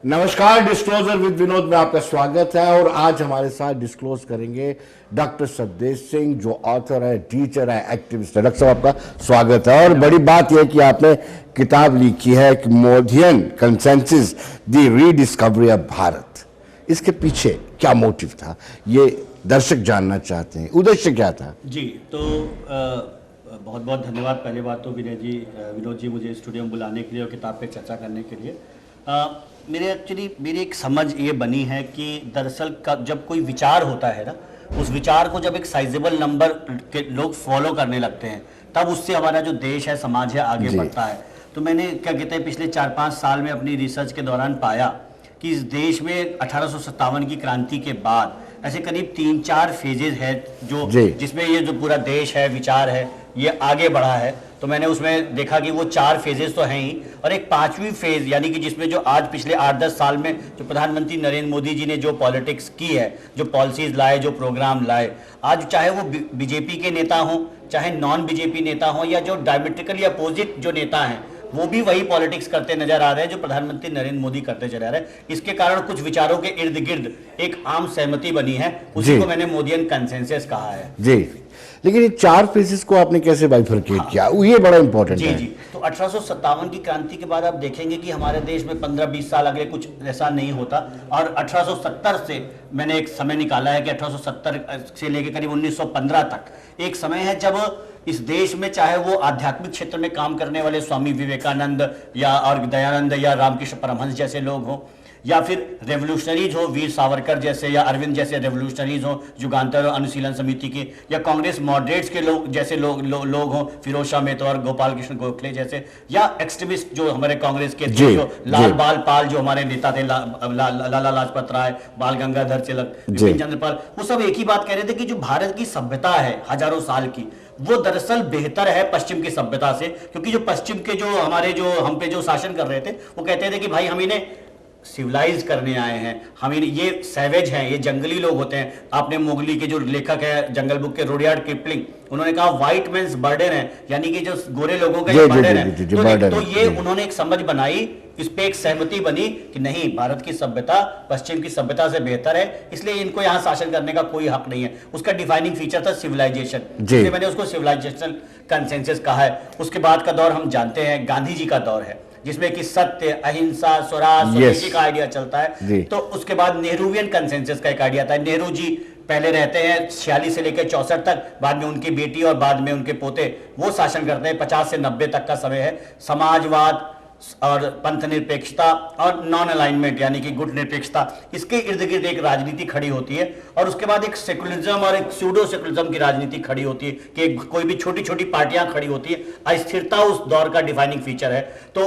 नमस्कार, disclosure with Vinod में आपका स्वागत है। और आज हमारे साथ डिस्क्लोज करेंगे डॉक्टर सतदेव सिंह, जो ऑथर है, टीचर है, एक्टिविस्ट है। डॉक्टर साहब, आपका स्वागत है। और बड़ी बात यह कि आपने किताब लिखी है कि Modian consensus the rediscovery of Bharat. इसके पीछे क्या मोटिव था, ये दर्शक जानना चाहते हैं। उद्देश्य क्या था? जी, तो बहुत बहुत धन्यवाद। पहली बात तो विनोद जी मुझे स्टूडियो में बुलाने के लिए और किताब पे चर्चा करने के लिए। मेरी एक समझ ये बनी है कि दरअसल जब कोई विचार होता है ना, उस विचार को जब एक साइजेबल नंबर के लोग फॉलो करने लगते हैं, तब उससे हमारा जो देश है, समाज है, आगे बढ़ता है। तो मैंने क्या कहते हैं, पिछले 4-5 साल में अपनी रिसर्च के दौरान पाया कि इस देश में 1857 की क्रांति के बाद ऐसे करीब 3-4 फेजेज है जो जिसमें ये जो पूरा देश है, विचार है, ये आगे बढ़ा है। तो मैंने उसमें देखा कि वो 4 फेजेस तो हैं ही, और एक 5वीं फेज यानी कि जिसमें जो आज पिछले 8-10 साल में जो प्रधानमंत्री नरेंद्र मोदी जी ने जो पॉलिटिक्स की है, जो पॉलिसीज लाए, जो प्रोग्राम लाए, आज चाहे वो बीजेपी के नेता हों, चाहे नॉन बीजेपी नेता हों, या जो डायमेट्रिकली अपोजिट जो नेता हैं, वो भी वही पॉलिटिक्स करते नजर आ रहे हैं जो प्रधानमंत्री नरेंद्र मोदी करते चले आ रहे हैं। इसके कारण कुछ विचारों के इर्द गिर्द एक आम सहमति बनी है, उसी को मैंने मोदियन कंसेंसस कहा है। जी, लेकिन ये 4 फेजेस को आपने कैसे बाइफरकेट किया, ये बड़ा इंपॉर्टेंट है। जी, तो 1857 की क्रांति के बाद आप देखेंगे कि हमारे देश में 15-20 साल अगले कुछ ऐसा नहीं होता, और 1870 से मैंने एक समय निकाला है कि 1870 से लेकर करीब 1915 तक एक समय है जब इस देश में चाहे वो आध्यात्मिक क्षेत्र में काम करने वाले स्वामी विवेकानंद या और दयानंद या रामकृष्ण परमहंस जैसे लोग हों, या फिर रेवोल्यूशनरीज हो, वीर सावरकर जैसे या अरविंद जैसे रेवोल्यूशनरीज हो युगांतर अनुशीलन समिति के, या कांग्रेस मॉडरेट्स के लोग जैसे लोग हों, फिरोज शाह मेहता और गोपाल कृष्ण गोखले जैसे, या एक्सट्रीमिस्ट जो हमारे कांग्रेस के थे, जो लाल बाल पाल जो हमारे नेता थे, लाला लाजपत राय, बाल गंगाधर तिलक, बिपिन चंद्र पाल, वो सब एक ही बात कह रहे थे कि जो भारत की सभ्यता है हजारों साल की, वो दरअसल बेहतर है पश्चिम की सभ्यता से। क्योंकि जो पश्चिम के जो हमारे जो हम पे जो शासन कर रहे थे, वो कहते थे कि भाई हम इन्हें सिविलाइज करने आए हैं, हम ये सैवेज हैं, ये जंगली लोग होते हैं। आपने मोगली के जो लेखक है जंगल बुक के, रुडयार्ड किपलिंग, उन्होंने कहा व्हाइट मैन्स बर्डन है, यानी कि जो गोरे लोगों का ये बर्डन है। तो ये उन्होंने एक समझ बनाई, इस पे एक सहमति बनी कि नहीं, भारत की सभ्यता पश्चिम की सभ्यता से बेहतर है, इसलिए इनको यहाँ शासन करने का कोई हक नहीं है। उसका डिफाइनिंग फीचर था सिविलाइजेशन, इसलिए मैंने उसको सिविलाइजेशनल कंसेंसस कहा है। उसके बाद का दौर हम जानते हैं, गांधी जी का दौर है, जिसमें कि सत्य, अहिंसा, स्वराज, स्वदेशी का आइडिया चलता है। तो उसके बाद नेहरूवियन कंसेंसस का एक आइडिया था। नेहरू जी पहले रहते हैं 46 से लेकर 64 तक, बाद में उनकी बेटी और बाद में उनके पोते वो शासन करते हैं। 50 से 90 तक का समय है। समाजवाद और पंथ निरपेक्षता और नॉन अलाइनमेंट यानी कि गुट निरपेक्षता, इसके इर्द गिर्द एक राजनीति खड़ी होती है। और उसके बाद एक सेकुलरिज्म और एक स्यूडो सेकुलरिज्म की राजनीति खड़ी होती है कि कोई भी छोटी छोटी पार्टियां खड़ी होती है। अस्थिरता उस दौर का डिफाइनिंग फीचर है, तो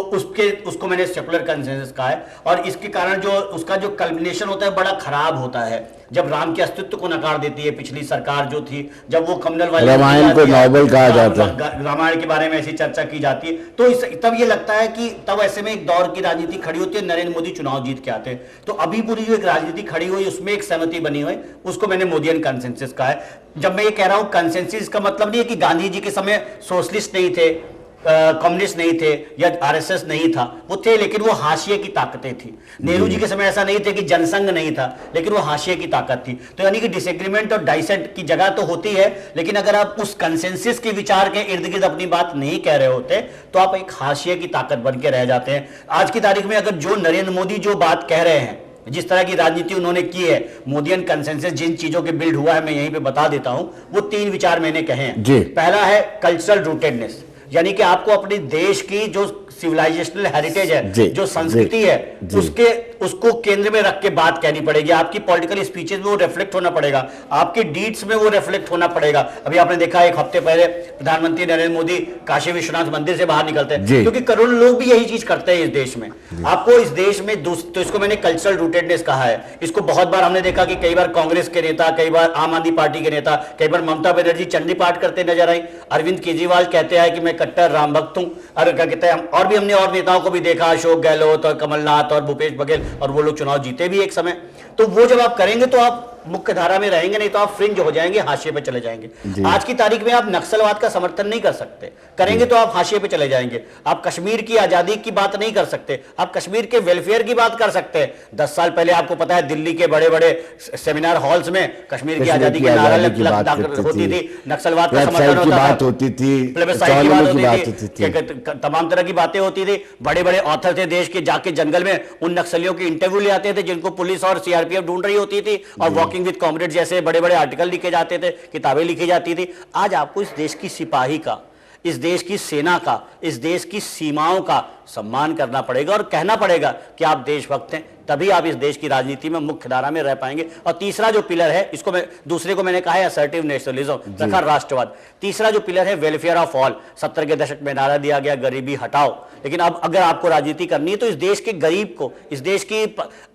उसको मैंने सेकुलर कंसेंसस कहा है। और इसके कारण जो उसका जो कल्मिनेशन होता है बड़ा खराब होता है, जब राम के अस्तित्व को नकार देती है पिछली सरकार जो थी, जब वो कम्युनल वाले रामायण को नॉवल कहा जाता है, रामायण के बारे में ऐसी चर्चा की जाती है, तो तब ये लगता है कि तब ऐसे में एक दौर की राजनीति खड़ी होती है। नरेंद्र मोदी चुनाव जीत के आते हैं, तो अभी पूरी जो एक राजनीति खड़ी हुई उसमें एक सहमति बनी हुई, उसको मैंने मोदियन कंसेंसस कहा है। जब मैं ये कह रहा हूं कंसेंसस का मतलब नहीं है कि गांधी जी के समय सोशलिस्ट नहीं थे, कम्युनिस्ट नहीं थे या आरएसएस नहीं था, वो थे लेकिन वो हाशिए की ताकतें थी। नेहरू जी के समय ऐसा नहीं थे कि जनसंघ नहीं था, लेकिन वो हाशिए की ताकत थी। तो यानी कि डिसएग्रीमेंट और डाइसेंट की जगह तो होती है, लेकिन अगर आप उस कंसेंसस के विचार के इर्द गिर्द अपनी बात नहीं कह रहे होते तो आप एक हाशिए की ताकत बन के रह जाते हैं। आज की तारीख में अगर जो नरेंद्र मोदी जो बात कह रहे हैं, जिस तरह की राजनीति उन्होंने की है, मोदियन कंसेंसस जिन चीजों के बिल्ड हुआ है मैं यहीं पे बता देता हूं। वो 3 विचार मैंने कहे हैं। पहला है कल्चरल रूटेडनेस, यानी कि आपको अपने देश की जो सिविलाइजेशनल हेरिटेज है, जो संस्कृति है, उसको केंद्र में रख के बात कहनी पड़ेगी। आपकी पॉलिटिकल स्पीचेस में वो रिफ्लेक्ट होना पड़ेगा, आपके डीड्स में वो रिफ्लेक्ट होना पड़ेगा। अभी आपने देखा एक हफ्ते पहले प्रधानमंत्री नरेंद्र मोदी काशी विश्वनाथ मंदिर से बाहर निकलते हैं, क्योंकि करोड़ों लोग भी यही चीज करते हैं इस देश में। आपको इस देश में तो इसको मैंने कल्चरल रूटेडनेस कहा है। इसको बहुत बार हमने देखा कि कई बार कांग्रेस के नेता, कई बार आम आदमी पार्टी के नेता, कई बार ममता बनर्जी चंडी पाठ करते नजर आई। अरविंद केजरीवाल कहते हैं कि मैं कट्टर राम भक्त हूं, और क्या कहते हैं, और भी हमने और नेताओं को भी देखा, अशोक गहलोत और कमलनाथ और भूपेश बघेल, और वो लोग चुनाव जीते भी एक समय। तो वो जब आप करेंगे तो आप मुख्य धारा में रहेंगे, नहीं तो आप फ्रिंज हो जाएंगे, हाशिए पे चले जाएंगे। आज की तारीख में आप नक्सलवाद का समर्थन नहीं कर सकते, करेंगे तो आप हाशिए पे चले जाएंगे। आप कश्मीर की आजादी की बात नहीं कर सकते, आप कश्मीर के वेलफेयर की बात कर सकते हैं। 10 साल पहले आपको पता है दिल्ली के बड़े बड़े सेमिनार हॉल्स में कश्मीर की आजादी के नारा होती थी, नक्सलवाद का समर्थन होती थी, प्लेबसाइट की बात होती थी, तमाम तरह की बातें होती थी। बड़े बड़े ऑथर थे देश के, जाके जंगल में उन नक्सलियों के इंटरव्यू ले आते थे जिनको पुलिस और सीआरपीएफ ढूंढ रही होती थी, और वॉकिंग विद कॉमरेड जैसे बड़े बड़े आर्टिकल लिखे जाते थे, किताबें लिखी जाती थी। आज आपको इस देश की सिपाही का, इस देश की सेना का, इस देश की सीमाओं का सम्मान करना पड़ेगा और कहना पड़ेगा कि आप देशभक्त हैं, तभी आप इस देश की राजनीति में मुख्य धारा में रह पाएंगे। और तीसरा जो पिलर है, इसको मैं दूसरे को मैंने कहा है असर्टिव नेशनलिज्म, रखा राष्ट्रवाद। तीसरा जो पिलर है वेलफेयर ऑफ ऑल। 70 के दशक में नारा दिया गया गरीबी हटाओ, लेकिन अब अगर आपको राजनीति करनी है तो इस देश के गरीब को, इस देश की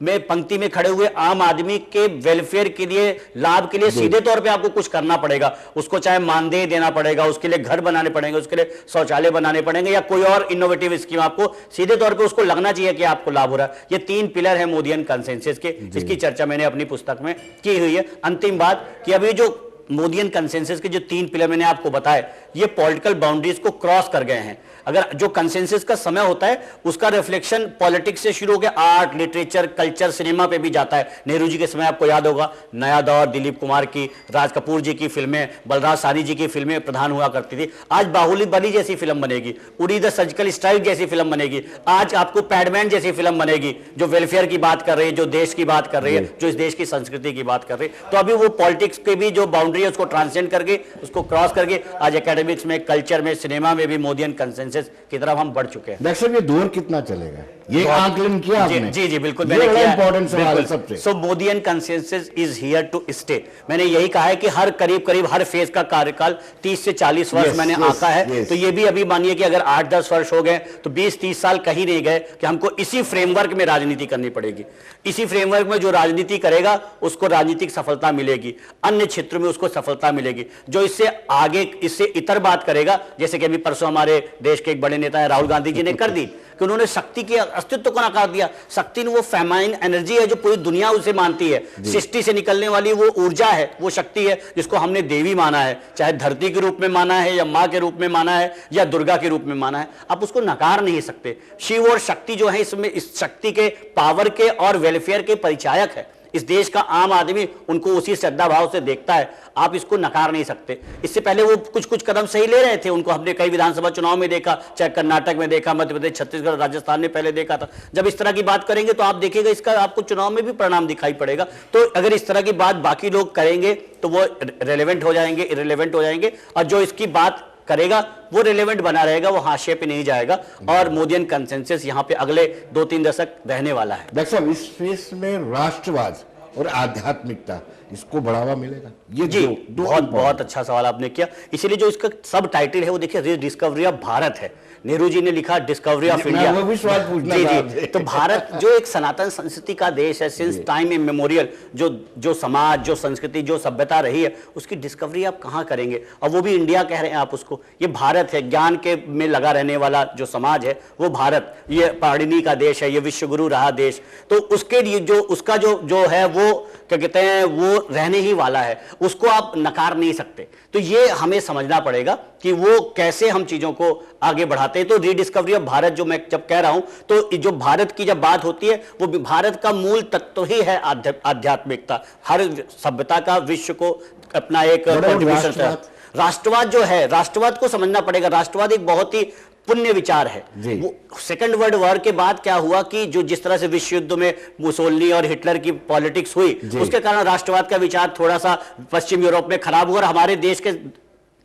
में पंक्ति में खड़े हुए आम आदमी के वेलफेयर के लिए, लाभ के लिए सीधे तौर पर आपको कुछ करना पड़ेगा। उसको चाहे मानदेय देना पड़ेगा, उसके लिए घर बनाने पड़ेंगे, उसके लिए शौचालय बनाने पड़ेंगे, या कोई और इनोवेटिव स्कीम आपको सीधे तौर पे उसको लगना चाहिए कि आपको लाभ हो रहा है। ये 3 पिलर है मोदियन कंसेंसस के, इसकी चर्चा मैंने अपनी पुस्तक में की हुई है। अंतिम बात कि अभी जो मोदियन कंसेंसस के जो 3 पिलर मैंने आपको बताए, ये पॉलिटिकल बाउंड्रीज को क्रॉस कर गए हैं। अगर जो कंसेंसस का समय होता है उसका रिफ्लेक्शन पॉलिटिक्स से शुरू होकर आर्ट, लिटरेचर, कल्चर, सिनेमा पे भी जाता है। नेहरू जी के समय आपको याद होगा नया दौर, दिलीप कुमार की, राज कपूर जी की फिल्में, बलराज साहनी जी की फिल्में प्रधान हुआ करती थी। आज बाहुबली जैसी फिल्म बनेगी, उड़ी द सर्जिकल स्ट्राइक जैसी फिल्म बनेगी, आज आपको पैडमैन जैसी फिल्म बनेगी जो वेलफेयर की बात कर रही है, जो देश की बात कर रही है, जो इस देश की संस्कृति की बात कर रही है। तो अभी वो पॉलिटिक्स के भी जो बाउंड्री है उसको ट्रांसेंड करके, उसको क्रॉस करके आज एकेडमिक्स में, कल्चर में, सिनेमा में भी मोदियन कंसेंसस की तरफ हम बढ़ चुके हैं। डॉक्टर साहब ये दौर कितना चलेगा, ये आकलन किया आपने? जी बिल्कुल, मैंने किया। इंपॉर्टेंट सवाल है सबसे। So Modian consensus is here to stay. मैंने यही कहा है कि हर करीब हर फेज का कार्यकाल 30 से 40 वर्ष मैंने आंका है। तो ये भी अभी मानिए कि अगर 8-10 वर्ष हो गए तो 20-30 साल कहीं नहीं गए कि हमको इसी फ्रेमवर्क में राजनीति करनी पड़ेगी। इसी फ्रेमवर्क में जो राजनीति करेगा उसको राजनीतिक सफलता मिलेगी, अन्य क्षेत्रों में उसको सफलता मिलेगी। जो इससे आगे, इससे इतर बात करेगा, जैसे कि अभी परसों हमारे देश के एक बड़े नेता है राहुल गांधी जी ने कर दी कि उन्होंने शक्ति के अस्तित्व को नकार दिया। शक्ति वो फेमाइन एनर्जी है जो पूरी दुनिया उसे मानती है, सृष्टि से निकलने वाली वो ऊर्जा है, वो शक्ति है जिसको हमने देवी माना है, चाहे धरती के रूप में माना है या मां के रूप में माना है या दुर्गा के रूप में माना है। आप उसको नकार नहीं सकते। शिव और शक्ति जो है इसमें, इस शक्ति के, पावर के और वेलफेयर के परिचायक है। इस देश का आम आदमी उनको उसी श्रद्धा भाव से देखता है, आप इसको नकार नहीं सकते। इससे पहले वो कुछ कदम सही ले रहे थे, उनको हमने कई विधानसभा चुनाव में देखा, चाहे कर्नाटक में देखा, मध्य प्रदेश, छत्तीसगढ़, राजस्थान में पहले देखा था। जब इस तरह की बात करेंगे तो आप देखिएगा इसका आपको चुनाव में भी परिणाम दिखाई पड़ेगा। तो अगर इस तरह की बात बाकी लोग करेंगे तो वो रेलेवेंट हो जाएंगे, इररिलेवेंट हो जाएंगे, और जो इसकी बात करेगा वो रिलेवेंट बना रहेगा, वो हाशिए पे नहीं जाएगा। और मोदियन कंसेंसस यहाँ पे अगले 2-3 दशक रहने वाला है। डॉक्टर साहब इस फेस में राष्ट्रवाद और आध्यात्मिकता, इसको बढ़ावा मिलेगा? ये जी बहुत अच्छा सवाल आपने किया। इसीलिए जो इसका सब टाइटल है वो देखिए डिस्कवरी ऑफ भारत है। नेहरू जी ने लिखा डिस्कवरी ऑफ इंडिया। वो भी सवाल पूछना जी। तो भारत जो एक सनातन संस्कृति का देश है, सिंस टाइम इमेमोरियल, जो समाज, जो संस्कृति, जो सभ्यता रही है, उसकी डिस्कवरी आप कहाँ करेंगे? और वो भी इंडिया कह रहे हैं आप उसको। ये भारत है, ज्ञान के में लगा रहने वाला जो समाज है वो भारत, ये पाणिनि का देश है, ये विश्वगुरु रहा देश। तो उसके लिए जो उसका जो है वो क्या कहते हैं, वो रहने ही वाला है, उसको आप नकार नहीं सकते। तो ये हमें समझना पड़ेगा कि वो कैसे हम चीजों को आगे बढ़ाते हैं। तो रीडिस्कवरी ऑफ भारत जो मैं जब कह रहा हूं, तो जो भारत की जब बात होती है वो भारत का मूल तत्व ही है आध्यात्मिकता। हर सभ्यता का विश्व को अपना एक कंट्रीब्यूशन है। राष्ट्रवाद जो है, राष्ट्रवाद को समझना पड़ेगा। राष्ट्रवाद एक बहुत ही पुण्य विचार है। वो सेकंड वर्ल्ड वॉर के बाद क्या हुआ कि जो जिस तरह से विश्व युद्ध में मुसोलिनी और हिटलर की पॉलिटिक्स हुई, उसके कारण राष्ट्रवाद का विचार थोड़ा सा पश्चिम यूरोप में खराब हुआ। और हमारे देश के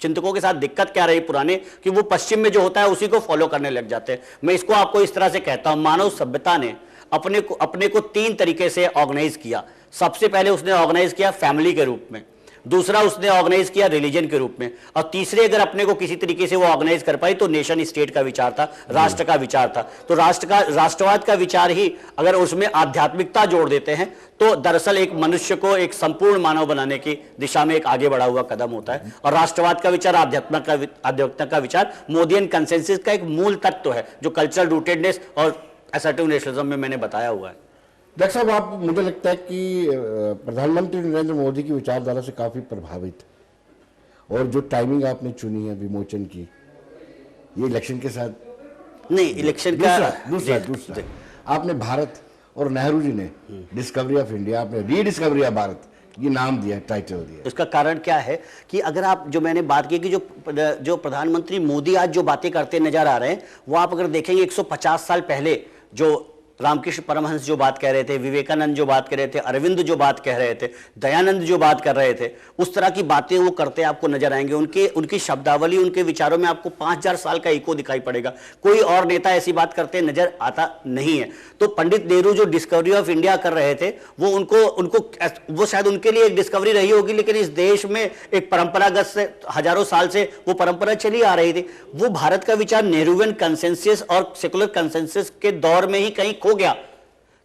चिंतकों के साथ दिक्कत क्या रही पुराने, कि वो पश्चिम में जो होता है उसी को फॉलो करने लग जाते हैं। मैं इसको आपको इस तरह से कहता हूं, मानव सभ्यता ने अपने को 3 तरीके से ऑर्गेनाइज किया। सबसे पहले उसने ऑर्गेनाइज किया फैमिली के रूप में, दूसरा उसने ऑर्गेनाइज किया रिलीजन के रूप में, और तीसरे अगर अपने को किसी तरीके से वो ऑर्गेनाइज कर पाई तो नेशन स्टेट का विचार था, राष्ट्र का विचार था। तो राष्ट्रवाद का विचार ही अगर उसमें आध्यात्मिकता जोड़ देते हैं तो दरअसल एक मनुष्य को एक संपूर्ण मानव बनाने की दिशा में एक आगे बढ़ा हुआ कदम होता है। और राष्ट्रवाद का विचार, आध्यात्मिकता का विचार मोदियन कंसेंसस का एक मूल तत्व है, जो कल्चरल रूटेडनेस और असर्टिव नेशनलिज्म में मैंने बताया हुआ है। डॉक्टर साहब, आप, मुझे लगता है कि प्रधानमंत्री नरेंद्र मोदी की विचारधारा से काफी प्रभावित है, और जो टाइमिंग आपने चुनी है विमोचन की, ये इलेक्शन के साथ नहीं, इलेक्शन का दूसरा आपने भारत और नेहरू जी ने डिस्कवरी ऑफ इंडिया, आपने रीडिस्कवरी ऑफ भारत, ये नाम दिया, टाइटल दिया। इसका कारण क्या है कि अगर आप, जो मैंने बात की कि जो प्रधानमंत्री मोदी आज जो बातें करते नजर आ रहे हैं, वो आप अगर देखेंगे 150 साल पहले जो रामकृष्ण परमहंस जो बात कह रहे थे, विवेकानंद जो बात कर रहे थे, अरविंद जो बात कह रहे थे, दयानंद जो बात कर रहे थे, उस तरह की बातें वो करते आपको नजर आएंगे। उनकी शब्दावली, उनके विचारों में आपको 5000 साल का इको दिखाई पड़ेगा। कोई और नेता ऐसी बात करते नजर आता नहीं है। तो पंडित नेहरू जो डिस्कवरी ऑफ इंडिया कर रहे थे, वो शायद उनके लिए एक डिस्कवरी रही होगी, लेकिन इस देश में एक परंपरागत से हजारों साल से वो परंपरा चली आ रही थी। वो भारत का विचार नेहरूवियन कंसेंसस और सेकुलर कंसेंसस के दौर में ही कहीं खो गया।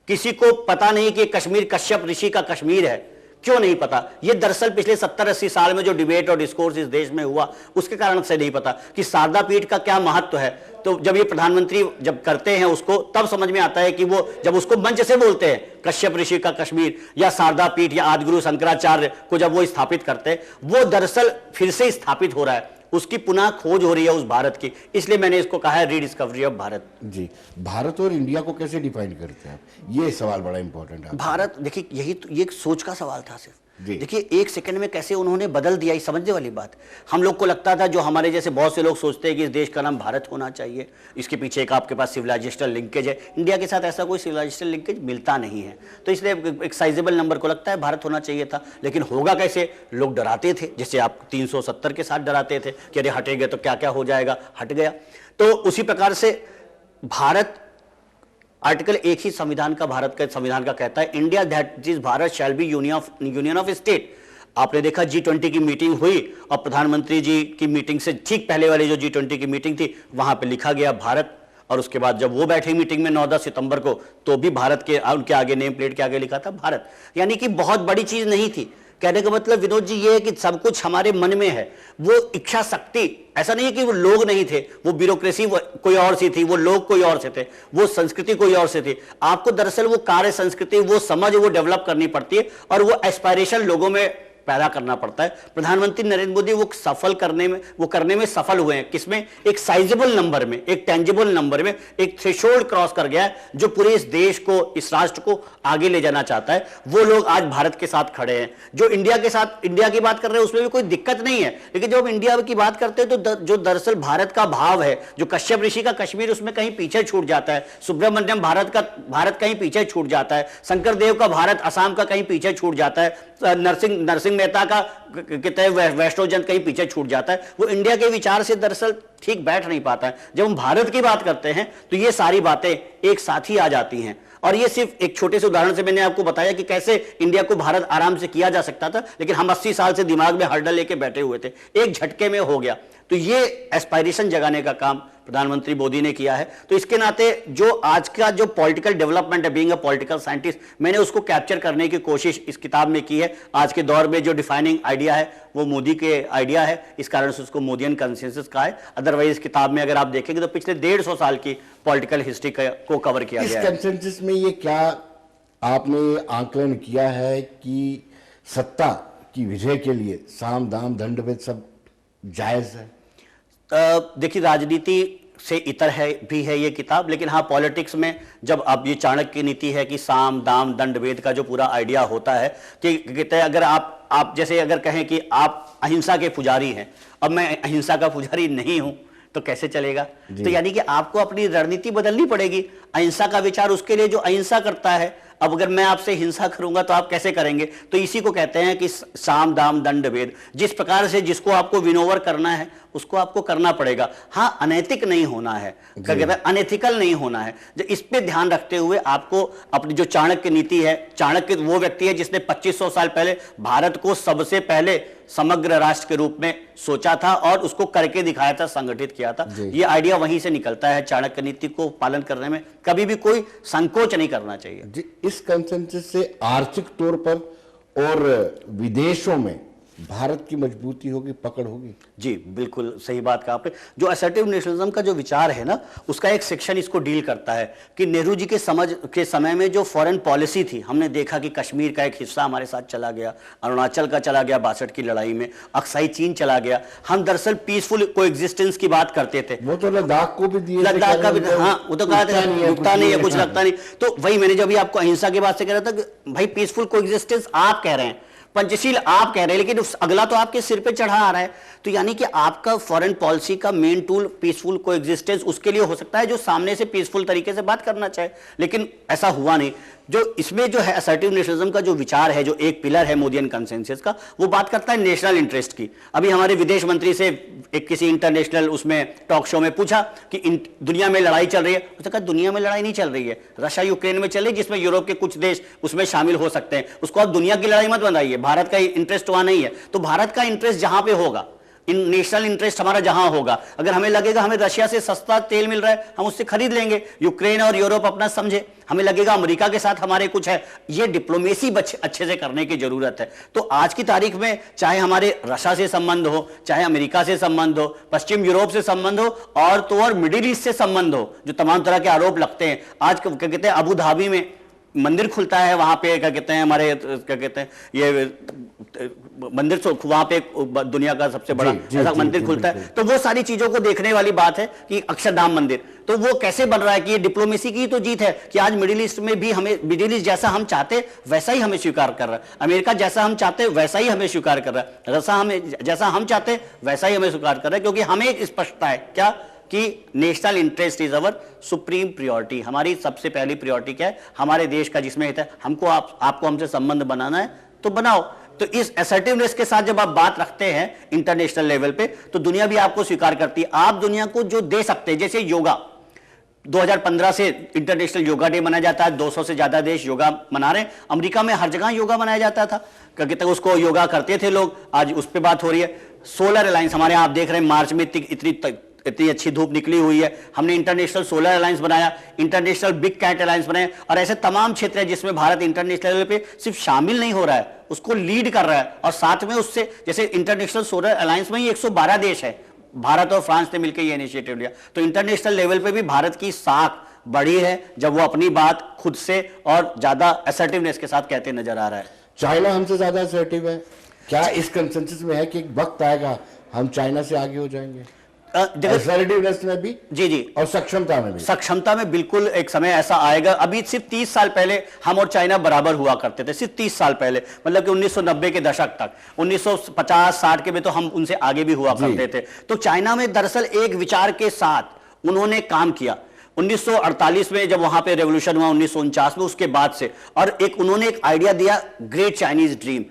किसी को पता नहीं कि कश्मीर कश्यप ऋषि का कश्मीर है, क्यों नहीं पता? ये दरअसल पिछले 70-80 साल में जो डिबेट और डिस्कोर्स इस देश में हुआ, उसके कारण से नहीं पता कि शारदा पीठ का क्या महत्व है। तो जब ये प्रधानमंत्री जब करते हैं उसको, तब समझ में आता है कि वो जब उसको मंच से बोलते हैं, कश्यप ऋषि का कश्मीर या शारदा पीठ या आदिगुरु शंकराचार्य को जब वो स्थापित करते हैं, वो दरअसल फिर से स्थापित हो रहा है, उसकी पुनः खोज हो रही है उस भारत की। इसलिए मैंने इसको कहा है रीडिस्कवरी ऑफ भारत। जी, भारत और इंडिया को कैसे डिफाइन करते हैं आप? ये सवाल बड़ा इंपॉर्टेंट है। भारत, देखिए, यही तो ये एक सोच का सवाल था सिर्फ। जी। देखिए, एक सेकंड में कैसे उन्होंने बदल दिया, ये समझने वाली बात। हम लोग को लगता था, जो हमारे जैसे बहुत से लोग सोचते हैं कि इस देश का नाम भारत होना चाहिए, इसके पीछे एक आपके पास सिविलाइजेशनल लिंकेज है। इंडिया के साथ ऐसा कोई सिविलाइजेशनल लिंकेज मिलता नहीं है, तो इसलिए एक साइजेबल नंबर को लगता है भारत होना चाहिए था। लेकिन होगा कैसे? लोग डराते थे, जैसे आप 370 के साथ डराते थे कि अरे हटेंगे तो क्या क्या हो जाएगा, हट गया। तो उसी प्रकार से भारत, आर्टिकल एक ही संविधान का, भारत का संविधान का कहता है, India that is Bharat shall be union of state. आपने देखा G20 की मीटिंग हुई, और प्रधानमंत्री जी की मीटिंग से ठीक पहले वाली जो G20 की मीटिंग थी, वहां पे लिखा गया भारत। और उसके बाद जब वो बैठे मीटिंग में 9-10 सितंबर को, तो भी भारत के उनके आगे, नेम प्लेट के आगे लिखा था भारत। यानी कि बहुत बड़ी चीज नहीं थी। कहने का मतलब विनोद जी ये है कि सब कुछ हमारे मन में है। वो इच्छा शक्ति, ऐसा नहीं है कि वो लोग नहीं थे, वो ब्यूरोक्रेसी कोई और सी थी, वो लोग कोई और से थे, वो संस्कृति कोई और से थी। आपको दरअसल वो कार्य संस्कृति, वो समझ, वो डेवलप करनी पड़ती है, और वो एस्पायरेशन लोगों में पैदा करना पड़ता है। प्रधानमंत्री नरेंद्र मोदी वो करने में सफल हुए हैं। किसमें? एक साइजेबल नंबर में, एक टेंजिबल नंबर में, एक थ्रेशोल्ड क्रॉस कर गया है, जो पूरे इस देश को, इस राष्ट्र को आगे ले जाना चाहता है। वो लोग आज भारत के साथ खड़े हैं। जो इंडिया के साथ, इंडिया की बात कर रहे हैं, उसमें भी कोई दिक्कत नहीं है, लेकिन जब हम इंडिया की बात करते हैं तो जो दरअसल भारत का भाव है, जो कश्यप ऋषि का कश्मीर, उसमें कहीं पीछे छूट जाता है। सुब्रमण्यम भारत कहीं पीछे छूट जाता है। शंकर देव का भारत, असम का कहीं पीछे छूट जाता है। नरसिंह मेहता का कहते हैं वैष्णोजन कहीं पीछे छूट जाता है। वो इंडिया के विचार से दरअसल ठीक बैठ नहीं पाता है। जब हम भारत की बात करते हैं तो ये सारी बातें एक साथ ही आ जाती हैं। और ये सिर्फ एक छोटे से उदाहरण से मैंने आपको बताया कि कैसे इंडिया को भारत आराम से किया जा सकता था, लेकिन हम 80 साल से दिमाग में हर्डल लेके बैठे हुए थे, एक झटके में हो गया। तो ये एस्पायरेशन जगाने का काम प्रधानमंत्री मोदी ने किया है। तो इसके नाते जो आज का जो पॉलिटिकल डेवलपमेंट है, बीइंग अ पॉलिटिकल साइंटिस्ट, मैंने उसको कैप्चर करने की कोशिश इस किताब में की है। आज के दौर में जो डिफाइनिंग आइडिया है वो मोदी के आइडिया है, इस कारण से उसको मोदियन कंसेंसस कहा है। अदरवाइज इस किताब में अगर आप देखेंगे तो पिछले 150 साल की पॉलिटिकल हिस्ट्री को कवर किया गया है। इस कंसेंसस में ये क्या आपने आंकलन किया है कि सत्ता की विजय के लिए साम दाम दंडभेद सब जायज है? देखिए, राजनीति से इतर भी है ये किताब, लेकिन हाँ, पॉलिटिक्स में जब अब ये चाणक्य की नीति है कि साम दाम दंडभेद का जो पूरा आइडिया होता है कि कहते हैं, अगर आप जैसे अगर कहें कि आप अहिंसा के पुजारी हैं, अब मैं अहिंसा का पुजारी नहीं हूं, तो कैसे चलेगा? तो यानी कि आपको अपनी रणनीति बदलनी पड़ेगी। अहिंसा का विचार उसके लिए जो अहिंसा करता है। अब अगर मैं आपसे हिंसा करूंगा तो आप कैसे करेंगे? तो इसी को कहते हैं कि साम दाम दंड भेद। जिस प्रकार से जिसको आपको विनोवर करना है उसको आपको करना पड़ेगा। हाँ, अनैतिक नहीं होना है, क्या कहते हैं, अनएथिकल नहीं होना है। इस पे ध्यान रखते हुए आपको अपनी जो चाणक्य नीति है, चाणक्य वो व्यक्ति है जिसने 2500 साल पहले भारत को सबसे पहले समग्र राष्ट्र के रूप में सोचा था और उसको करके दिखाया था, संगठित किया था। ये आइडिया वहीं से निकलता है। चाणक्य नीति को पालन करने में कभी भी कोई संकोच नहीं करना चाहिए। इस कंसेंसस से आर्थिक तौर पर और विदेशों में भारत की मजबूती होगी, पकड़ होगी। जी बिल्कुल सही बात कहा आपने। जो असर्टिव नेशनलिज्म का जो विचार है ना, उसका एक सेक्शन इसको डील करता है कि नेहरू जी के समय में जो फॉरेन पॉलिसी थी, हमने देखा कि कश्मीर का एक हिस्सा हमारे साथ चला गया, अरुणाचल का चला गया 62 की लड़ाई में, अक्साई चीन चला गया। हम दरअसल पीसफुल कोएग्जिस्टेंस की बात करते थे। वो तो लद्दाख को भी दिए, लद्दाख का भी, हाँ वो तो कहा था रुकता नहीं है, कुछ लगता नहीं। तो वही मैंने जब आपको अहिंसा की बात से कह रहा था कि भाई पीसफुल कोएग्जिस्टेंस आप कह रहे हैं, पंचशील आप कह रहे हैं, लेकिन अगला तो आपके सिर पे चढ़ा आ रहा है। तो यानी कि आपका फॉरेन पॉलिसी का मेन टूल पीसफुल कोएग्जिस्टेंस उसके लिए हो सकता है जो सामने से पीसफुल तरीके से बात करना चाहे, लेकिन ऐसा हुआ नहीं। जो इसमें जो है असर्टिव नेशनलिज्म का जो विचार है, जो एक पिलर है मोदियन कंसेंसस का, वो बात करता है नेशनल इंटरेस्ट की। अभी हमारे विदेश मंत्री से एक किसी इंटरनेशनल उसमें टॉक शो में पूछा कि दुनिया में लड़ाई चल रही है, उसने कहा दुनिया में लड़ाई नहीं चल रही है, रशिया यूक्रेन में चल रही है, जिसमें यूरोप के कुछ देश उसमें शामिल हो सकते हैं, उसको आप दुनिया की लड़ाई मत बनाइए, भारत का इंटरेस्ट वहां नहीं है। तो भारत का इंटरेस्ट जहां पे होगा, नेशनल इंटरेस्ट हमारा जहां होगा, अगर हमें लगेगा हमें रशिया से सस्ता तेल मिल रहा है, हम उससे खरीद लेंगे। यूक्रेन और यूरोप अपना समझे, हमें लगेगा अमेरिका के साथ हमारे कुछ है, ये डिप्लोमेसी अच्छे से करने की जरूरत है। तो आज की तारीख में चाहे हमारे रशिया से संबंध हो, चाहे अमेरिका से संबंध हो, पश्चिम यूरोप से संबंध हो, और तो और मिडिल ईस्ट से संबंध हो, जो तमाम तरह के आरोप लगते हैं। आज क्या कहते हैं, अबू धाबी में मंदिर खुलता है, वहां पे क्या कहते हैं हमारे, क्या कहते हैं ये मंदिर, वहां पे दुनिया का सबसे बड़ा ऐसा मंदिर खुलता है। तो वो सारी चीजों को देखने वाली बात है कि अक्षरधाम मंदिर, तो वो कैसे बन रहा है कि ये डिप्लोमेसी की तो जीत है कि आज मिडिल ईस्ट में भी हमें, मिडिल ईस्ट जैसा हम चाहते वैसा ही हमें स्वीकार कर रहा है, अमेरिका जैसा हम चाहते वैसा ही हमें स्वीकार कर रहा है, जैसा हम चाहते वैसा ही हमें स्वीकार कर रहा है। क्योंकि हमें एक स्पष्टता है क्या कि national interest is our supreme priority. हमारी सबसे पहली प्रायोरिटी क्या है, हमारे देश का जिसमें हित है, हमको आपको हमसे संबंध बनाना है तो बनाओ। तो इस असर्टिवनेस के साथ जब आप बात रखते हैं इंटरनेशनल लेवल पे, तो दुनिया भी आपको स्वीकार करती है। आप दुनिया को जो दे सकते हैं, जैसे योगा, 2015 से इंटरनेशनल योगा डे मनाया जाता है, 200 से ज्यादा देश योगा मना रहे हैं। अमेरिका में हर जगह योगा मनाया जाता था, कहते तक उसको योगा करते थे लोग, आज उस पर बात हो रही है। सोलर अलायंस हमारे यहाँ आप देख रहे हैं, मार्च में इतनी अच्छी धूप निकली हुई है, हमने इंटरनेशनल सोलर अलायंस बनाया, इंटरनेशनल बिग कैट अलायंस बनाया, और ऐसे तमाम क्षेत्र हैं जिसमें भारत इंटरनेशनल लेवल पे सिर्फ शामिल नहीं हो रहा है, उसको लीड कर रहा है। और साथ में उससे, जैसे इंटरनेशनल सोलर अलायंस में ही 112 देश है, भारत और फ्रांस ने मिलकर ये इनिशिएटिव लिया। तो इंटरनेशनल लेवल पे भी भारत की साख बड़ी है जब वो अपनी बात खुद से और ज्यादा असर्टिवनेस के साथ कहते नजर आ रहा है। चाइना हमसे ज्यादा असर्टिव है क्या? इस कंसेंसस में है कि एक वक्त आएगा हम चाइना से आगे हो जाएंगे असर्टिवनेस में भी? जी जी, और सक्षमता में भी। सक्षमता में बिल्कुल एक समय ऐसा आएगा। अभी सिर्फ 30 साल पहले हम और चाइना बराबर हुआ करते थे, सिर्फ 30 साल पहले, मतलब कि 1990 के दशक तक, 1950-60 के में तो हम उनसे आगे भी हुआ करते थे। तो चाइना में दरअसल एक विचार के साथ उन्होंने काम किया 1948 में, जब वहां पे रेवोल्यूशन हुआ 1949 में, उसके बाद से, और उन्होंने एक आइडिया दिया, ग्रेट चाइनीज ड्रीम।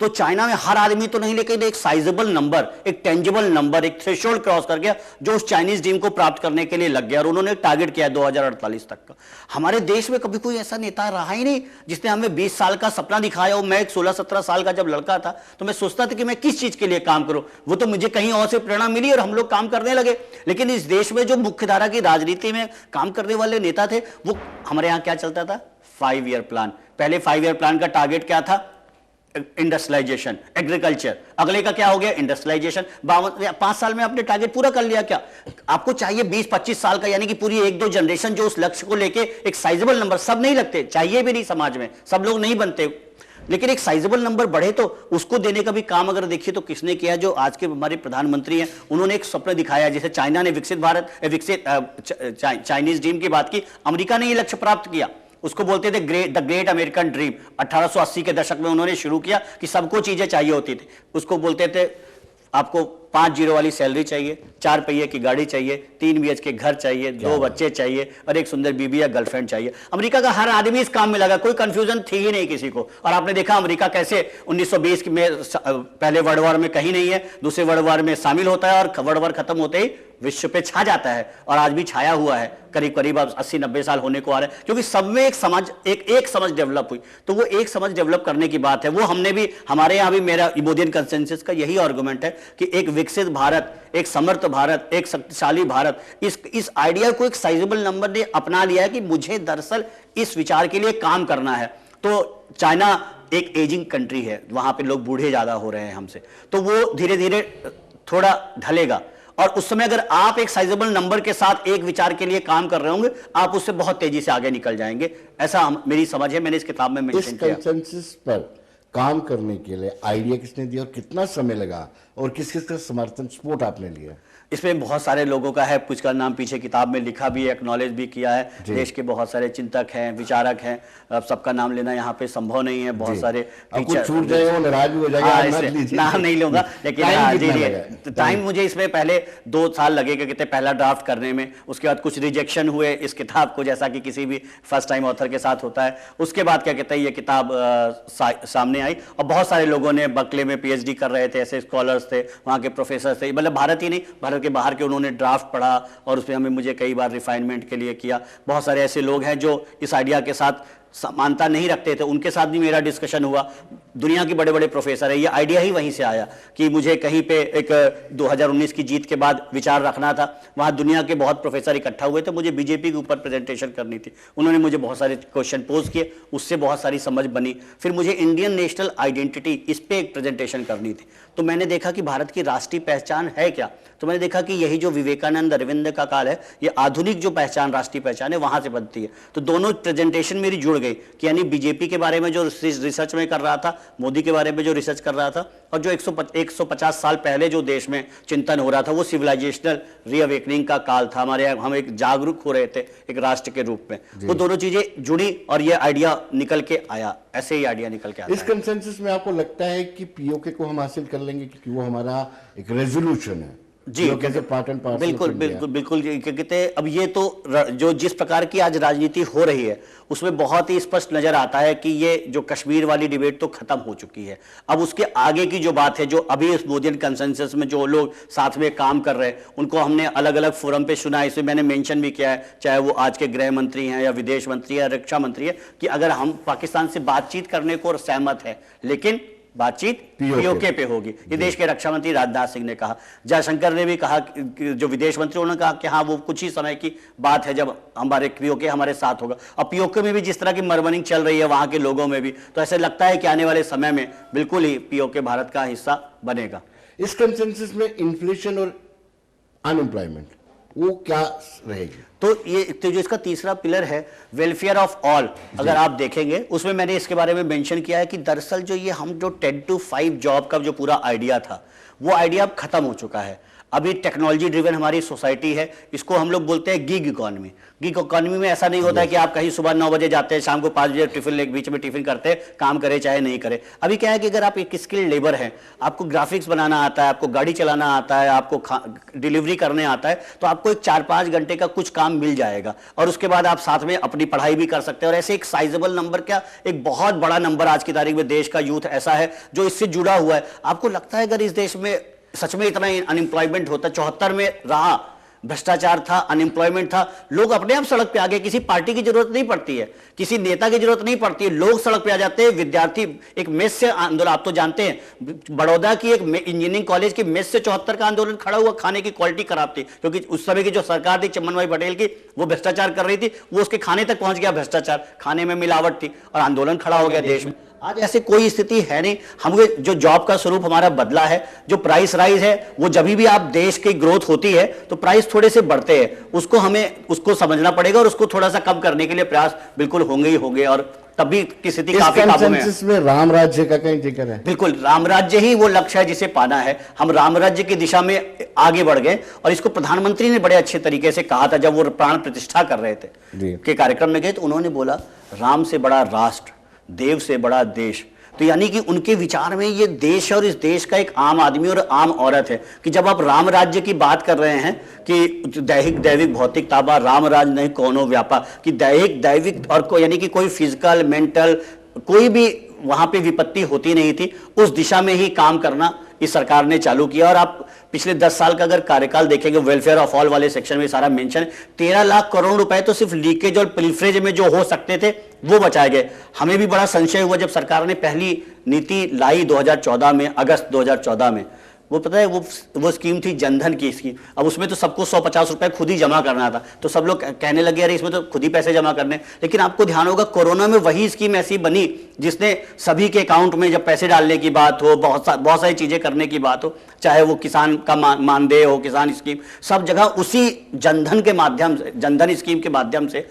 तो चाइना में हर आदमी तो नहीं, लेकिन एक साइजेबल नंबर, एक टेंजिबल नंबर, एक थ्रेशोल्ड क्रॉस कर गया जो उस चाइनीज ड्रीम को प्राप्त करने के लिए लग गया, और उन्होंने टारगेट किया 2048 तक का। हमारे देश में कभी कोई ऐसा नेता रहा ही नहीं जिसने हमें 20 साल का सपना दिखाया हो। मैं एक 16-17 साल का जब लड़का था तो मैं सोचता था कि मैं किस चीज के लिए काम करूं, वो तो मुझे कहीं और से प्रेरणा मिली और हम लोग काम करने लगे। लेकिन इस देश में जो मुख्य धारा की राजनीति में काम करने वाले नेता थे, वो हमारे यहां क्या चलता था, 5 ईयर प्लान। पहले 5 ईयर प्लान का टारगेट क्या था, इंडस्ट्रियलाइजेशन, एग्रीकल्चर। अगले का क्या हो गया, इंडस्ट्रियलाइजेशन। 5 साल में आपने टारगेट पूरा कर लिया क्या? आपको चाहिए 20-25 साल का, यानी कि पूरी 1-2 जनरेशन जो उस लक्ष्य को लेके एक साइजेबल नंबर, सब नहीं लगते, चाहिए भी नहीं, समाज में सब लोग नहीं बनते, लेकिन एक साइजेबल नंबर बढ़े तो उसको देने का भी काम अगर देखिए तो किसने किया, जो आज के हमारे प्रधानमंत्री हैं, उन्होंने एक स्वप्न दिखाया। जैसे चाइना ने विकसित चाइनीज ड्रीम की बात की, अमेरिका ने यह लक्ष्य प्राप्त किया, उसको बोलते थे द ग्रेट अमेरिकन ड्रीम। 1880 के दशक में उन्होंने शुरू किया कि सबको चीजें चाहिए होती थी, उसको बोलते थे आपको 5 जीरो वाली सैलरी चाहिए, 4 पहिए की गाड़ी चाहिए, 3 BH के घर चाहिए, 2 बच्चे चाहिए और एक सुंदर बीबी या गर्लफ्रेंड चाहिए। अमेरिका का हर आदमी इस काम में लगा, कोई कंफ्यूजन थी ही नहीं किसी को। और आपने देखा अमेरिका कैसे 1920 में, पहले वर्ल्ड वॉर में कहीं नहीं है, दूसरे वर्ल्ड वॉर में शामिल होता है, और वर्ल्ड वॉर खत्म होते ही विश्व पे छा जाता है, और आज भी छाया हुआ है। करीब करीब अब 80-90 साल होने को आ रहे हैं, क्योंकि सब में एक समझ डेवलप हुई। तो वो एक समझ डेवलप करने की बात है, वो हमने भी, हमारे यहाँ भी, मेरा मोदियन कंसेंसस का यही आर्गुमेंट है कि एक विकसित भारत, एक समर्थ भारत, एक शक्तिशाली भारत, इस आइडिया को एक साइजेबल नंबर ने अपना लिया है कि मुझे दरअसल इस विचार के लिए काम करना है। तो चाइना एक एजिंग कंट्री है, वहां पे लोग बूढ़े ज्यादा हो रहे हैं हमसे, तो वो धीरे धीरे थोड़ा ढलेगा। और उस समय अगर आप एक साइजेबल नंबर के साथ एक विचार के लिए काम कर रहे होंगे, आप उससे बहुत तेजी से आगे निकल जाएंगे, ऐसा मेरी समझ है। मैंने इस किताब में मेंशन किया। इस कंसेंसस पर काम करने के लिए आइडिया किसने दिया और कितना समय लगा, और किस किस का समर्थन सपोर्ट आपने लिया? इसमें बहुत सारे लोगों का है, कुछ का नाम पीछे किताब में लिखा भी है, एक्नॉलेज भी किया है। देश के बहुत सारे चिंतक हैं, विचारक हैं, अब सबका नाम लेना यहाँ पे संभव नहीं है। बहुत सारे कुछ छूट जाए वो नाराज भी हो जाएगा, नाम नहीं लूंगा, लेकिन हाँ जी, टाइम मुझे इसमें पहले 2 साल लगेगा कहते पहला ड्राफ्ट करने में, उसके बाद कुछ रिजेक्शन हुए इस किताब को, जैसा कि किसी भी फर्स्ट टाइम ऑथर के साथ होता है। उसके बाद क्या कहते हैं ये किताब सामने आई, और बहुत सारे लोगों ने बर्कले में पीएचडी कर रहे थे, ऐसे स्कॉलर्स थे, वहाँ के प्रोफेसर थे, मतलब भारत ही नहीं, भारत के बाहर के, उन्होंने ड्राफ्ट पढ़ा और उसमें हमें मुझे कई बार रिफाइनमेंट के लिए किया। बहुत सारे ऐसे लोग हैं जो इस आइडिया के साथ समानता नहीं रखते थे, उनके साथ भी मेरा डिस्कशन हुआ। दुनिया के बड़े बड़े प्रोफेसर है, ये आइडिया ही वहीं से आया कि मुझे कहीं पे एक 2019 की जीत के बाद विचार रखना था। वहाँ दुनिया के बहुत प्रोफेसर इकट्ठा हुए थे, मुझे बीजेपी के ऊपर प्रेजेंटेशन करनी थी। उन्होंने मुझे बहुत सारे क्वेश्चन पोज किए, उससे बहुत सारी समझ बनी। फिर मुझे इंडियन नेशनल आइडेंटिटी, इस पर एक प्रेजेंटेशन करनी थी। तो मैंने देखा कि भारत की राष्ट्रीय पहचान है क्या, तो मैंने देखा कि यही जो विवेकानंद अरविंद का काल है, ये आधुनिक जो पहचान, राष्ट्रीय पहचान है, वहां से बनती है। तो दोनों प्रेजेंटेशन मेरी जुड़ गई कि यानी बीजेपी के बारे में जो रिसर्च में कर रहा था, मोदी के बारे में जो रिसर्च कर रहा था, और जो 150 साल पहले जो देश में चिंतन हो रहा था, वो सिविलाइजेशनल रीअवेकनिंग का काल था हमारे यहाँ। हम एक जागरूक हो रहे थे एक राष्ट्र के रूप में, वो दोनों चीजें जुड़ी और ये आइडिया निकल के आया। ऐसे ही आइडिया निकल के आया। इस कंसेंसस में आपको लगता है कि पीओके को हम हासिल कर लेंगे, क्योंकि वो हमारा एक रेजोल्यूशन है? जी, पार्ट एंड पार्सल बिल्कुल बिल्कुल बिल्कुल। कहते हैं अब ये तो जो जिस प्रकार की आज राजनीति हो रही है, उसमें बहुत ही स्पष्ट नजर आता है कि ये जो कश्मीर वाली डिबेट तो खत्म हो चुकी है। अब उसके आगे की जो बात है, जो अभी इस मोदियन कंसेंसस में जो लोग साथ में काम कर रहे हैं, उनको हमने अलग अलग फोरम पे सुना है। इसमें मैंने मेंशन भी किया है, चाहे वो आज के गृह मंत्री हैं या विदेश मंत्री या रक्षा मंत्री है, कि अगर हम पाकिस्तान से बातचीत करने को सहमत है, लेकिन बातचीत पीओके पे होगी। ये देश के रक्षा मंत्री राजनाथ सिंह ने कहा। जयशंकर ने भी कहा, जो विदेश मंत्री, उन्होंने कहा कि हाँ वो कुछ ही समय की बात है जब हमारे पीओके हमारे साथ होगा। और पीओके में भी जिस तरह की मरमनिंग चल रही है वहां के लोगों में भी, तो ऐसे लगता है कि आने वाले समय में बिल्कुल ही पीओके भारत का हिस्सा बनेगा। इस कंसेंसस में इन्फ्लेशन और अनएम्प्लॉयमेंट वो क्या रहेगी? तो ये तो जो इसका तीसरा पिलर है, वेलफेयर ऑफ ऑल, अगर आप देखेंगे उसमें मैंने इसके बारे में मेंशन किया है कि दरअसल जो ये हम जो 10 to 5 जॉब का जो पूरा आइडिया था, वो आइडिया अब खत्म हो चुका है। अभी टेक्नोलॉजी ड्रिवन हमारी सोसाइटी है, इसको हम लोग बोलते हैं गिग इकोनॉमी। गिग इकोनॉमी में ऐसा नहीं होता है कि आप कहीं सुबह 9 बजे जाते हैं, शाम को 5 बजे टिफिन ले, बीच में टिफिन करते हैं, काम करे चाहे नहीं करे। अभी क्या है कि अगर आप एक स्किल्ड लेबर हैं, आपको ग्राफिक्स बनाना आता है, आपको गाड़ी चलाना आता है, आपको डिलीवरी करने आता है, तो आपको एक 4-5 घंटे का कुछ काम मिल जाएगा, और उसके बाद आप साथ में अपनी पढ़ाई भी कर सकते हैं। और ऐसे एक साइजेबल नंबर, क्या एक बहुत बड़ा नंबर आज की तारीख में देश का यूथ ऐसा है जो इससे जुड़ा हुआ है। आपको लगता है अगर इस देश में सच में इतना अनएम्प्लॉयमेंट होता, 74 में रहा, भ्रष्टाचार था, अनएम्प्लॉयमेंट था, लोग अपने आप सड़क पे आ गए, किसी पार्टी की जरूरत नहीं पड़ती है, किसी नेता की जरूरत नहीं पड़ती है, लोग सड़क पे आ जाते हैं। विद्यार्थी एक मेस से आंदोलन, आप तो जानते हैं बड़ौदा की एक इंजीनियरिंग कॉलेज की मेस से 74 का आंदोलन खड़ा हुआ। खाने की क्वालिटी खराब थी, क्योंकि उस समय की जो सरकार थी चमन भाई पटेल की, वो भ्रष्टाचार कर रही थी, वो उसके खाने तक पहुंच गया भ्रष्टाचार, खाने में मिलावट थी, और आंदोलन खड़ा हो गया देश में। आज ऐसे कोई स्थिति है नहीं। हम जो जॉब का स्वरूप हमारा बदला है, जो प्राइस राइज है, वो जब भी आप देश की ग्रोथ होती है तो प्राइस थोड़े से बढ़ते हैं, उसको हमें उसको समझना पड़ेगा, और उसको थोड़ा सा कम करने के लिए प्रयास बिल्कुल होंगे ही होंगे, और तभी की स्थिति काफी काबू में है। में राम राज्य का कहीं जिक्र है? बिल्कुल, राम राज्य ही वो लक्ष्य है जिसे पाना है। हम राम राज्य की दिशा में आगे बढ़ गए, और इसको प्रधानमंत्री ने बड़े अच्छे तरीके से कहा था जब वो प्राण प्रतिष्ठा कर रहे थे के कार्यक्रम में गए, तो उन्होंने बोला राम से बड़ा राष्ट्र, देव से बड़ा देश। तो यानी कि उनके विचार में ये देश और इस देश का एक आम आदमी और आम औरत है, कि जब आप राम राज्य की बात कर रहे हैं कि दैहिक दैविक भौतिक ताबा राम राज नहीं कोनो व्यापा, कि दैहिक दैविक और यानी कि कोई फिजिकल मेंटल कोई भी वहां पे विपत्ति होती नहीं थी, उस दिशा में ही काम करना इस सरकार ने चालू किया। और आप पिछले 10 साल का अगर कार्यकाल देखेंगे, वेलफेयर ऑफ ऑल वाले सेक्शन में सारा मेंशन, 13 लाख करोड़ रुपए तो सिर्फ लीकेज और पिलफरेज में जो हो सकते थे वो बचाए गए। हमें भी बड़ा संशय हुआ जब सरकार ने पहली नीति लाई 2014 में, अगस्त 2014 में, वो पता है वो स्कीम थी जनधन की स्कीम। अब उसमें तो सबको 150 रुपए खुद ही जमा करना था, तो सब लोग कहने लगे अरे इसमें तो खुद ही पैसे जमा करने। लेकिन आपको ध्यान होगा कोरोना में वही स्कीम ऐसी बनी जिसने सभी के अकाउंट में जब पैसे डालने की बात हो, बहुत सारी चीजें करने की बात हो, चाहे वो किसान का मानदेय हो, किसान स्कीम, सब जगह उसी जनधन के माध्यम से, जनधन स्कीम के माध्यम से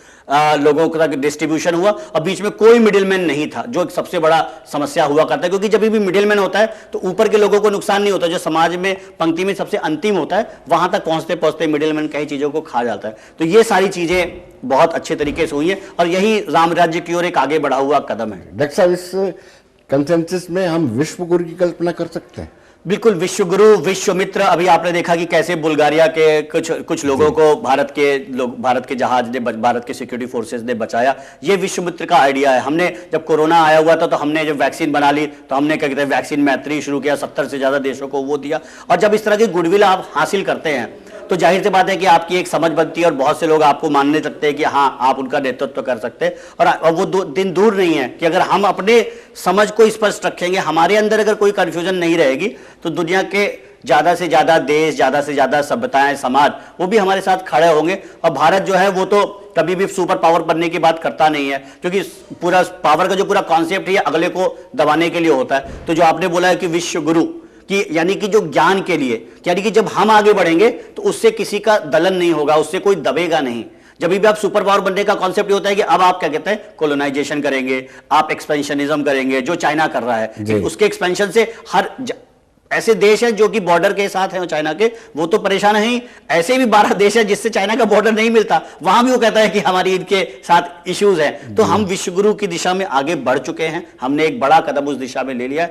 लोगों तक डिस्ट्रीब्यूशन हुआ। और बीच में कोई मिडिलमैन नहीं था, जो एक सबसे बड़ा समस्या हुआ करता है, क्योंकि जब भी मिडिलमैन होता है तो ऊपर के लोगों को नुकसान नहीं होता, जो समाज में पंक्ति में सबसे अंतिम होता है वहां तक पहुंचते पहुंचते मिडिलमैन कई चीजों को खा जाता है। तो ये सारी चीजें बहुत अच्छे तरीके से हुई है और यही राम राज्य की ओर एक आगे बढ़ा हुआ कदम है। डॉक्टर साहब, इस कंसेंसस में हम विश्व गुरु की कल्पना कर सकते हैं? बिल्कुल, विश्व गुरु, विश्व मित्र। अभी आपने देखा कि कैसे बुल्गारिया के कुछ लोगों को भारत के जहाज ने, भारत के सिक्योरिटी फोर्सेस ने बचाया। ये विश्व मित्र का आइडिया है। हमने जब कोरोना आया हुआ था तो हमने जब वैक्सीन बना ली तो हमने क्या कहते हैं वैक्सीन मैत्री शुरू किया, 70 से ज्यादा देशों को वो दिया। और जब इस तरह की गुडविल आप हासिल करते हैं तो जाहिर सी बात है कि आपकी एक समझ बनती है और बहुत से लोग आपको मानने लगते हैं कि हाँ आप उनका नेतृत्व कर सकते हैं। और वो दिन दूर नहीं है कि अगर हम अपने समझ को स्पष्ट रखेंगे, हमारे अंदर अगर कोई कंफ्यूजन नहीं रहेगी तो दुनिया के ज्यादा से ज्यादा देश, ज्यादा से ज्यादा सभ्यताएं, समाज, वो भी हमारे साथ खड़े होंगे। और भारत जो है वो तो कभी भी सुपर पावर बनने की बात करता नहीं है, क्योंकि पूरा पावर का जो पूरा कॉन्सेप्ट है अगले को दबाने के लिए होता है। तो जो आपने बोला है कि विश्व गुरु कि यानी कि जो ज्ञान के लिए, यानी कि जब हम आगे बढ़ेंगे तो उससे किसी का दलन नहीं होगा, उससे कोई दबेगा नहीं। जब भी आप सुपर पावर बनने का कॉन्सेप्ट होता है कि अब आप क्या कहते हैं कोलोनाइजेशन करेंगे, आप एक्सपेंशनिज्म करेंगे, जो चाइना कर रहा है उसके एक्सपेंशन से ऐसे देश हैं जो कि बॉर्डर के साथ हैं चाइना के, वो तो परेशान है ही। ऐसे भी 12 देश हैं जिससे चाइना का बॉर्डर नहीं मिलता, वहां भी वो कहता है कि हमारी इनके साथ इश्यूज हैं। तो हम विश्वगुरु की दिशा में आगे बढ़ चुके हैं, हमने एक बड़ा कदम उस दिशा में ले लिया।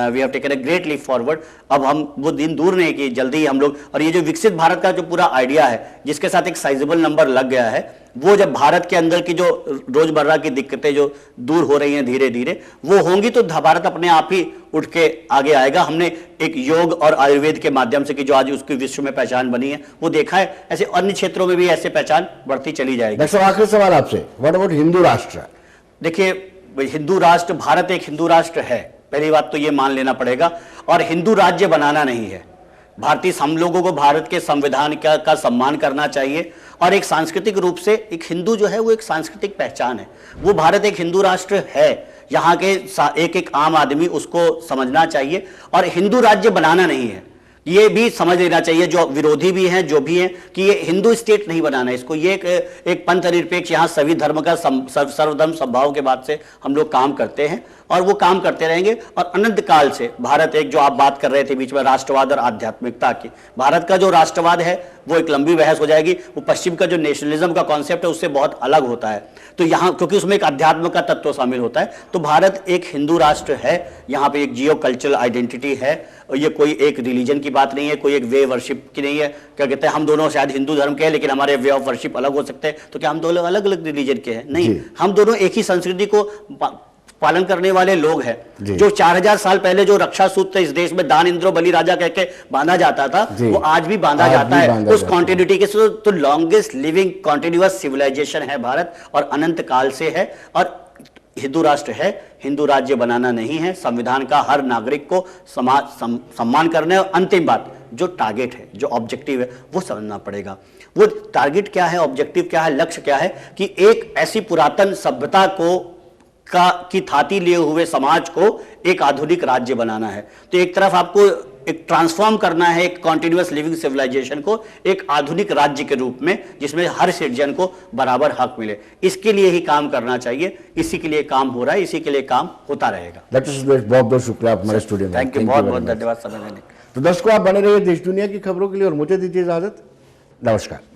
We have taken a great leap forward. अब हम वो दिन दूर नहीं कि जल्दी हम लोग, और ये जो विकसित भारत का जो पूरा आइडिया है जिसके साथ एक साइजेबल नंबर लग गया है, वो जब भारत के अंदर की जो रोजमर्रा की दिक्कतें जो दूर हो रही हैं धीरे धीरे वो होंगी तो भारत अपने आप ही उठ के आगे आएगा। हमने एक योग और आयुर्वेद के माध्यम से कि जो आज उसकी विश्व में पहचान बनी है वो देखा है, ऐसे अन्य क्षेत्रों में भी ऐसे पहचान बढ़ती चली जाएगी। डॉक्टर आखिरी सवाल आपसे, व्हाट अबाउट हिंदू राष्ट्र? देखिए, हिंदू राष्ट्र, भारत एक हिंदू राष्ट्र है, पहली बात तो ये मान लेना पड़ेगा, और हिंदू राज्य बनाना नहीं है। भारतीय हम लोगों को भारत के संविधान का सम्मान करना चाहिए, और एक सांस्कृतिक रूप से एक हिंदू जो है वो एक सांस्कृतिक पहचान है। वो भारत एक हिंदू राष्ट्र है, यहाँ के एक आम आदमी उसको समझना चाहिए, और हिंदू राज्य बनाना नहीं है, ये भी समझ लेना चाहिए जो विरोधी भी हैं, जो भी हैं, कि ये हिंदू स्टेट नहीं बनाना है इसको। ये एक पंथ निरपेक्ष, यहाँ सभी धर्म का सर्वधर्म समभाव के बाद से हम लोग काम करते हैं और वो काम करते रहेंगे। और अनंत काल से भारत एक, जो आप बात कर रहे थे बीच में राष्ट्रवाद और आध्यात्मिकता की, भारत का जो राष्ट्रवाद है वो एक लंबी बहस हो जाएगी। वो पश्चिम का जो नेशनलिज्म का कॉन्सेप्ट है उससे बहुत अलग होता है, तो यहाँ क्योंकि उसमें एक अध्यात्म का तत्व शामिल होता है। तो भारत एक हिंदू राष्ट्र है, यहाँ पे एक जियो कल्चरल आइडेंटिटी है, और ये कोई एक रिलीजन की बात नहीं है, कोई एक वे वर्शिप की नहीं है। क्या कहते हैं, हम दोनों शायद हिंदू धर्म के हैं लेकिन हमारे वे ऑफ वर्शिप अलग हो सकते हैं, तो क्या हम दोनों अलग अलग रिलीजन के हैं? नहीं, हम दोनों एक ही संस्कृति को पालन करने वाले लोग हैं। जो 4000 साल पहले जो रक्षा सूत्र इस देश में दान इंद्रो बलि राजा कहके बांधा जाता था वो आज भी बांधा जाता है उस कॉन्टिन्यूटी के। तो लॉन्गेस्ट लिविंग कॉन्टिन्यूअस सिविलाइजेशन है भारत, और अनंत काल से है, और हिंदू राष्ट्र है। हिंदू राज्य बनाना नहीं है, संविधान का हर नागरिक को सम्मान करना है। और अंतिम बात, जो टारगेट है, जो ऑब्जेक्टिव है, वो समझना पड़ेगा। वो टारगेट क्या है, ऑब्जेक्टिव क्या है, लक्ष्य क्या है, कि एक ऐसी पुरातन सभ्यता की थाती लिए हुए समाज को एक आधुनिक राज्य बनाना है। तो एक तरफ आपको एक ट्रांसफॉर्म करना है एक कॉन्टिन्यूअस लिविंग सिविलाइजेशन को एक आधुनिक राज्य के रूप में, जिसमें हर सिटीजन को बराबर हक मिले। इसके लिए ही काम करना चाहिए, इसी के लिए काम हो रहा है, इसी के लिए काम होता रहेगा। डॉक्टर सुदेश, बहुत बहुत शुक्रिया आप हमारे स्टूडियो में। थैंक यू, बहुत बहुत धन्यवाद समय देने। तो दर्शकों, आप बने रहिए देश दुनिया की खबरों के लिए और मुझे दीजिए इजाजत। नमस्कार।